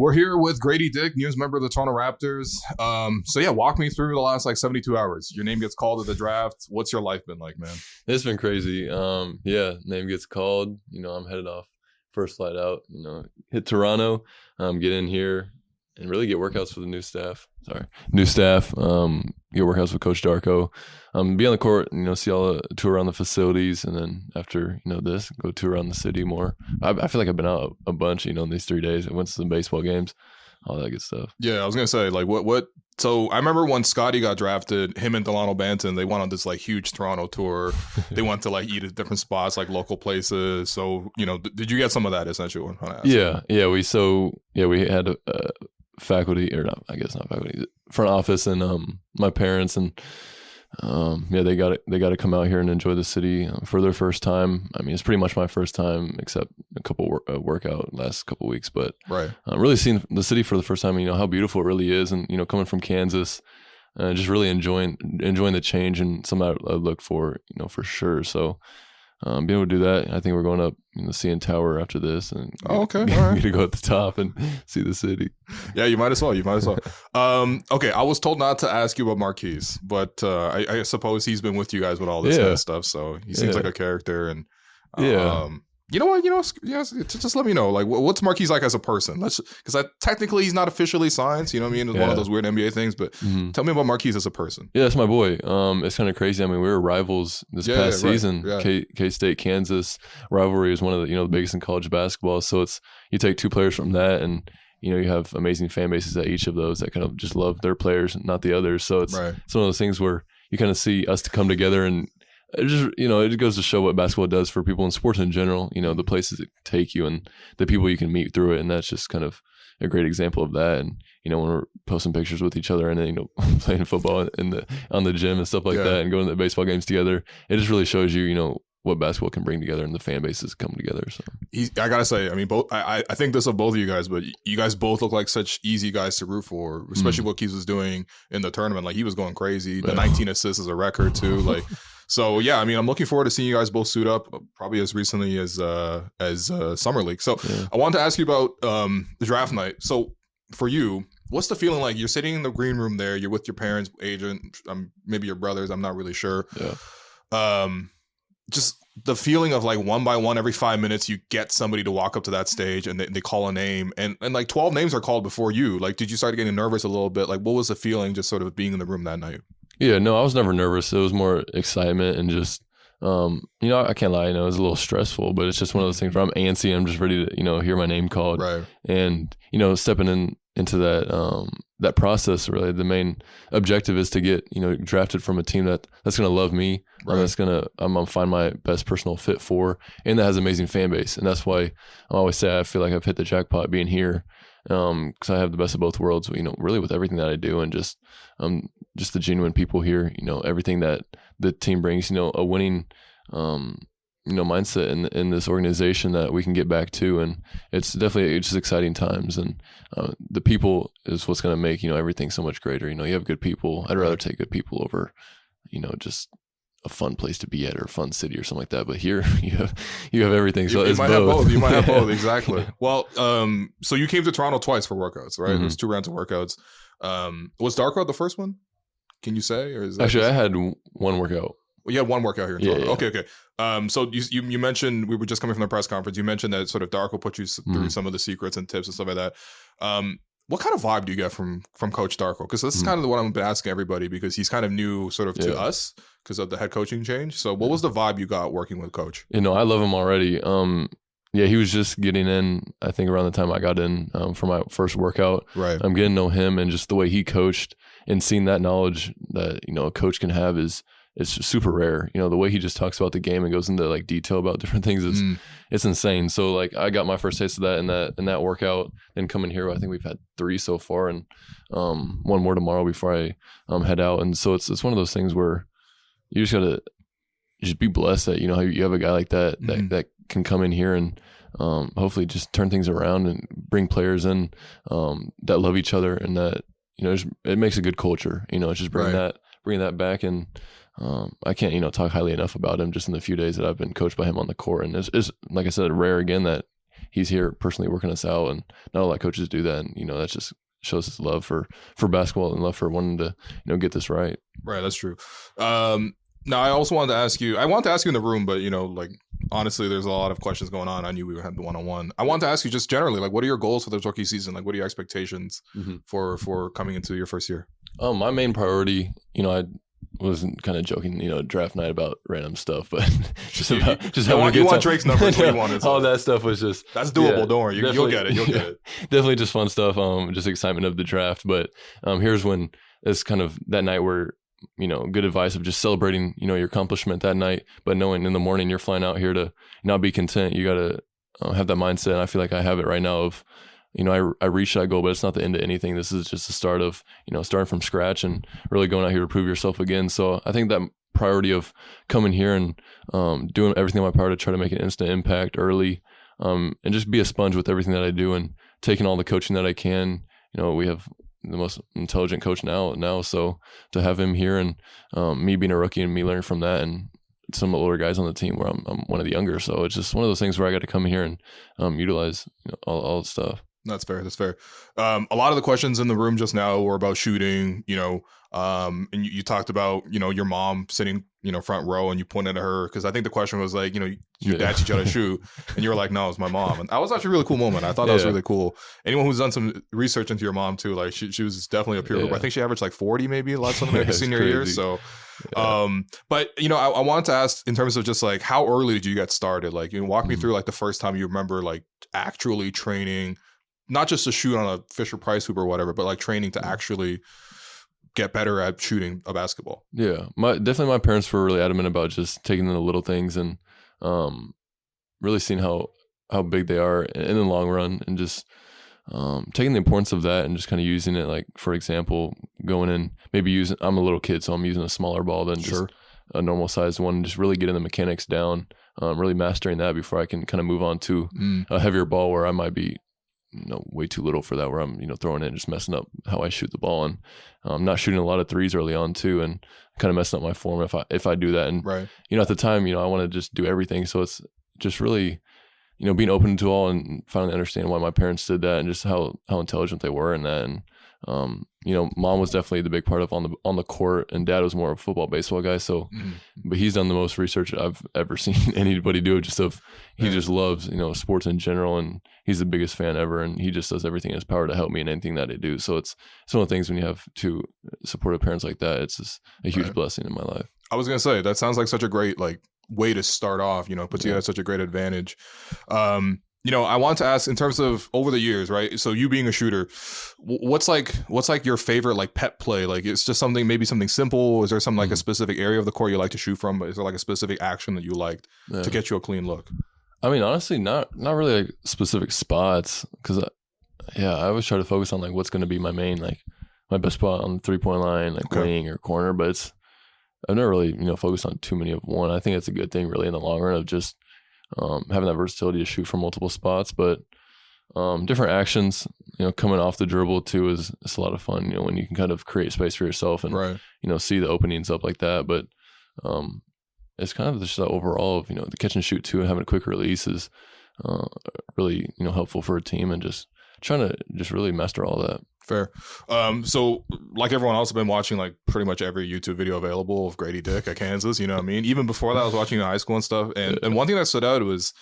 We're here with Gradey Dick, news member of the Toronto Raptors. Walk me through the last 72 hours. Your name gets called at the draft. What's your life been like, man? It's been crazy. Name gets called. I'm headed off first flight out. Hit Toronto, get in here, and really get workouts for the new staff. Get workouts with Coach Darko. Be on the court, see all the tour around the facilities, and then after this, go tour around the city more. I feel like I've been out a bunch, in these 3 days. I went to some baseball games, all that good stuff. Yeah, I was gonna say what. So I remember when Scotty got drafted, him and Delano Banton, they went on this huge Toronto tour. They went to eat at different spots, local places. So did you get some of that essentially? What I'm trying to ask. We had faculty, or not, I guess not faculty, front office, and my parents, and they got to come out here and enjoy the city for their first time. I mean, it's pretty much my first time, except a couple workout last couple weeks, but right, really seeing the city for the first time. How beautiful it really is, and coming from Kansas, just really enjoying the change and something I looked for, for sure. So. Being able to do that, I think we're going up in the CN Tower after this, and all right, to go at the top and see the city. Yeah, you might as well. Okay, I was told not to ask you about Marquise, but I suppose he's been with you guys with all this kind of stuff, so he seems like a character. And you know what? Just let me know. What's Marquise like as a person? Because technically he's not officially signed. It's one of those weird NBA things. But tell me about Marquise as a person. Yeah, that's my boy. It's kind of crazy. I mean, we were rivals this past season. Right. K-State, Kansas rivalry is one of the the biggest in college basketball. So you take two players from that, and you have amazing fan bases at each of those that kind of just love their players, not the others. So it's one of those things where you kind of see us to come together and. It just, it goes to show what basketball does for people in sports in general, the places it take you and the people you can meet through it. And that's just kind of a great example of that. And, when we're posting pictures with each other and then, playing football on the gym and stuff like that and going to the baseball games together, it just really shows you, what basketball can bring together and the fan bases come together. So I gotta say, I mean, both. I think this of both of you guys, but you guys both look like such easy guys to root for, especially what Keys was doing in the tournament. He was going crazy. The 19 assists is a record too. So yeah, I mean, I'm looking forward to seeing you guys both suit up, probably as recently as Summer League. So I wanted to ask you about the draft night. So for you, what's the feeling like? You're sitting in the green room there. You're with your parents, agent, maybe your brothers. I'm not really sure. Yeah. Just the feeling of one by one, every 5 minutes, you get somebody to walk up to that stage and they call a name, and 12 names are called before you. Did you start getting nervous a little bit? What was the feeling just sort of being in the room that night? Yeah, no, I was never nervous. It was more excitement and just, I can't lie, it was a little stressful, but it's just one of those things where I'm antsy. I'm just ready to, hear my name called. Right. And, stepping into that process, really, the main objective is to get, drafted from a team that's going to love me. Right. I'm going to find my best personal fit for, and that has an amazing fan base. And that's why I always say I feel like I've hit the jackpot being here. Because I have the best of both worlds, really with everything that I do, and just the genuine people here, everything that the team brings, a winning, mindset in this organization that we can get back to. And it's just exciting times. And the people is what's going to make, everything so much greater. You have good people. I'd rather take good people over, just a fun place to be at or a fun city or something like that. But here you have everything. So you might have both. You might have both. Exactly. Well, so you came to Toronto twice for workouts, right? There's 2 rounds of workouts. Was Darko the first one? Can you say? Or is that actually, I had one workout. Well, you had one workout here in Toronto. Yeah. Okay. So you mentioned, we were just coming from the press conference. You mentioned that sort of Darko put you through some of the secrets and tips and stuff like that. What kind of vibe do you get from Coach Darko? Because this is kind of what I'm asking everybody, because he's kind of new sort of to us because of the head coaching change. So what was the vibe you got working with Coach? I love him already. He was just getting in, I think, around the time I got in for my first workout. Right. I'm getting to know him, and just the way he coached and seeing that knowledge that, a coach can have it's super rare. The way he just talks about the game and goes into detail about different things it's insane. So I got my first taste of that in that workout, and coming here, I think we've had 3 so far, and one more tomorrow before I head out. And so it's one of those things where you just gotta just be blessed that you have a guy like that that can come in here and hopefully just turn things around and bring players in that love each other, and that it makes a good culture. It's just bringing that back. And I can't, talk highly enough about him just in the few days that I've been coached by him on the court. And it's like I said, rare again that he's here personally working us out, and not a lot of coaches do that. And, that just shows his love for basketball and love for wanting to, get this right. Right. That's true. Now I also wanted to ask you, in the room, but like, honestly, there's a lot of questions going on. I knew we would have the one-on-one. I wanted to ask you just generally, like, what are your goals for the rookie season? Like, what are your expectations for coming into your first year? My main priority, I wasn't kind of joking, draft night about random stuff, but you want Drake's numbers. What you want? All that stuff was just that's doable. Don't worry, you'll get it. You'll get it. Definitely just fun stuff. Just excitement of the draft. But here's when it's kind of that night where good advice of just celebrating your accomplishment that night, but knowing in the morning you're flying out here to not be content. You got to have that mindset. And I feel like I have it right now of I reached that goal, but it's not the end of anything. This is just the start of, starting from scratch and really going out here to prove yourself again. So I think that priority of coming here and doing everything in my power to try to make an instant impact early, and just be a sponge with everything that I do and taking all the coaching that I can. We have the most intelligent coach now. So to have him here and me being a rookie and me learning from that, and some older guys on the team where I'm one of the younger. So it's just one of those things where I got to come here and utilize all the stuff. That's fair. A lot of the questions in the room just now were about shooting, and you talked about, your mom sitting, front row, and you pointed at her because I think the question was like, your dad teach you how to shoot, and you were like, no, it's my mom. And that was actually a really cool moment. I thought that was really cool. Anyone who's done some research into your mom too, like she was definitely a peer group. I think she averaged like 40 maybe last senior year. So, but I wanted to ask in terms of just like how early did you get started? Like, walk me through like the first time you remember like actually training. Not just to shoot on a Fisher Price hoop or whatever, but like training to actually get better at shooting a basketball. Yeah, definitely my parents were really adamant about just taking the little things and really seeing how big they are in the long run, and just taking the importance of that and just kind of using it. Like, for example, going in, maybe I'm a little kid, so I'm using a smaller ball than just a normal sized one, and just really getting the mechanics down, really mastering that before I can kind of move on to a heavier ball where I might be way too little for that, where I'm, throwing it and just messing up how I shoot the ball, and not shooting a lot of threes early on too, and kind of messing up my form if I do that. And, at the time, I want to just do everything. So it's just really, being open to all and finally understanding why my parents did that and just how intelligent they were in that. And, mom was definitely the big part of on the court, and dad was more of a football, baseball guy. So, but he's done the most research I've ever seen anybody do. Just he just loves, sports in general, and he's the biggest fan ever. And he just does everything in his power to help me in anything that I do. So it's one of the things when you have two supportive parents like that, it's just a huge blessing in my life. I was going to say, that sounds like such a great, way to start off, puts you at such a great advantage. I want to ask in terms of over the years, right? So you being a shooter, what's your favorite pet play? Like, it's just maybe something simple. Is there some a specific area of the court you like to shoot from? Is there a specific action that you liked to get you a clean look? I mean, honestly, not really specific spots, because I always try to focus on what's going to be my main, my best spot on the 3-point line, wing or corner. But I've never really focused on too many of one. I think it's a good thing really in the long run of just having that versatility to shoot from multiple spots. But different actions, coming off the dribble too is a lot of fun, when you can kind of create space for yourself and see the openings up like that. But it's kind of just that overall of the catch and shoot too, and having a quick release is really helpful for a team, and just trying to just really master all that. Fair. So like everyone else, I've been watching pretty much every YouTube video available of Gradey Dick at Kansas, even before that I was watching in high school and stuff. And one thing that stood out was,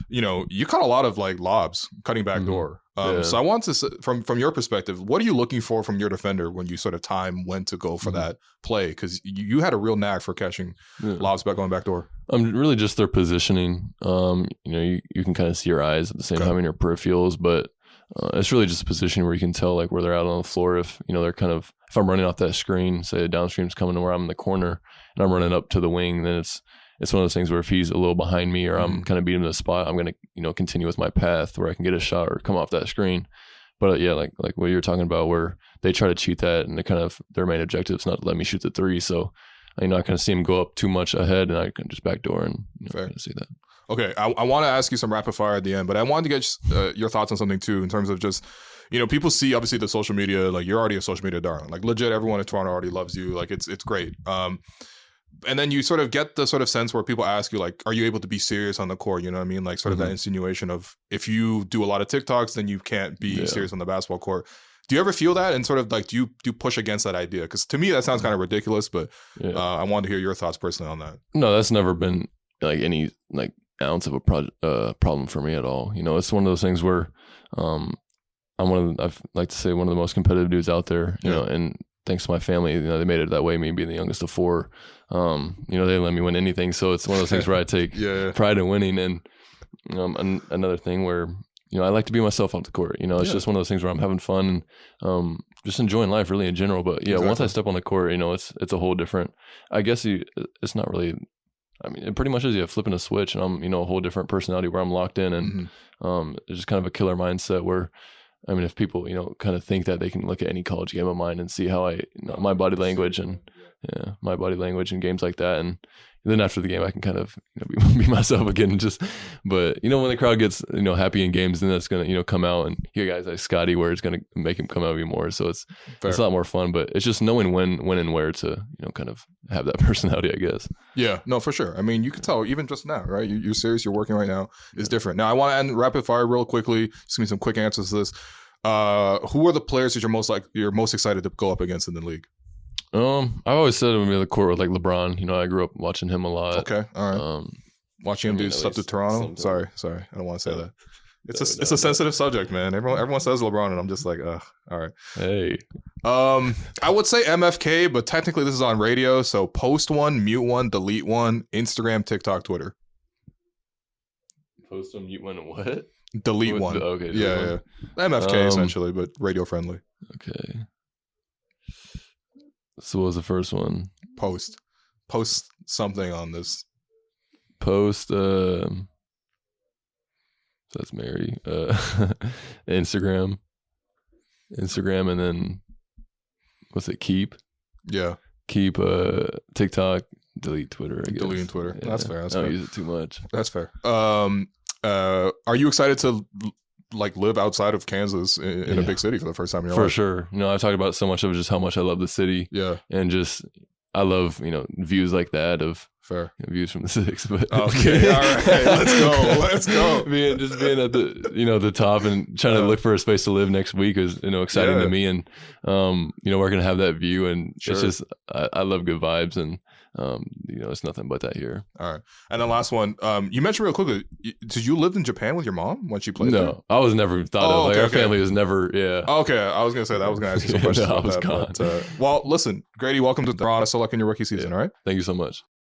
you cut a lot of lobs, cutting back door. So I want to, from your perspective, what are you looking for from your defender when you sort of time when to go for that play? Because you had a real knack for catching lobs going back door. Really just their positioning. You can kind of see your eyes at the same time in your peripherals, but it's really just a position where you can tell where they're out on the floor. If they're kind of, if I'm running off that screen, say a downstream's coming to where I'm in the corner and I'm running up to the wing, then it's one of those things where if he's a little behind me or I'm kind of beating him to the spot, I'm going to continue with my path where I can get a shot or come off that screen. But like what you're talking about, where they try to cheat that, and their main objective is not to let me shoot the three. So I kind of see him go up too much ahead, and I can just backdoor and kind of see that. Okay, I want to ask you some rapid fire at the end, but I wanted to get your thoughts on something too, in terms of just, people see obviously the social media, you're already a social media darling, legit everyone in Toronto already loves you, it's great. and then you sort of get the sort of sense where people ask you like, are you able to be serious on the court? You know what I mean? Like sort of that insinuation of if you do a lot of TikToks, then you can't be serious on the basketball court. Do you ever feel that and sort of like, do you push against that idea? Because to me, that sounds kind of ridiculous, but I wanted to hear your thoughts personally on that. No, that's never been like any like ounce of a problem for me at all. You know, it's one of those things where I'd like to say one of the most competitive dudes out there, you know, and thanks to my family, you know, they made it that way, me being the youngest of four. You know, they let me win anything. So it's one of those things where I take pride in winning. And another thing where, you know, I like to be myself off the court. You know, it's just one of those things where I'm having fun and just enjoying life really in general. But once I step on the court, you know, it's a whole different, I guess it's not really, I mean, it pretty much is flipping a switch and I'm, you know, a whole different personality where I'm locked in and it's just kind of a killer mindset where, I mean, if people, you know, kind of think that they can look at any college game of mine and see how my body language and my body language and games like that. And then after the game, I can kind of, you know, be myself again and just, but you know, when the crowd gets, you know, happy in games, then that's going to, you know, come out and hear guys like Scotty where it's going to make him come out even more. So it's a lot more fun, but it's just knowing when and where to, you know, kind of have that personality, I guess. Yeah, no, for sure. I mean, you can tell even just now, right? You're serious. You're working right now. It's different. Now I want to end rapid fire real quickly. Just give me some quick answers to this. Who are the players that you're most excited to go up against in the league? I've always said I'm gonna be the court with like LeBron. You know, I grew up watching him a lot. Okay, all right. Watching him do stuff to Toronto. Sorry, I don't want to say that. It's a sensitive subject, man. Everyone says LeBron, and I'm just like, all right. Hey. I would say MFK, but technically this is on radio, so post one, mute one, delete one. Instagram, TikTok, Twitter. Post one, mute one, and what? Delete one. Okay. Yeah. MFK essentially, but radio friendly. Okay. So what was the first one? Post something on this. Post that's Mary. Instagram and then what's it? Keep. Yeah. Keep TikTok, delete Twitter, I guess. Deleting Twitter. Yeah. That's fair. I don't use it too much. That's fair. Are you excited to like live outside of Kansas in a big city for the first time in your life? For sure. You know, I've talked about so much of just how much I love the city. Yeah. And just I love, you know, views like that of views from the six. But okay, all right, let's go. being at the, you know, the top and trying to look for a space to live next week is, you know, exciting to me. And you know, we're gonna have that view, and it's just I love good vibes, and you know, it's nothing but that here. All right. And the last one, you mentioned real quickly, did you live in Japan with your mom when she played there? No, I was never thought of. Like, our family was never, Okay, I was going to say that. I was going to ask you some questions about that. But, well, listen, Gradey, welcome to Toronto. So luck in your rookie season, all right? Thank you so much.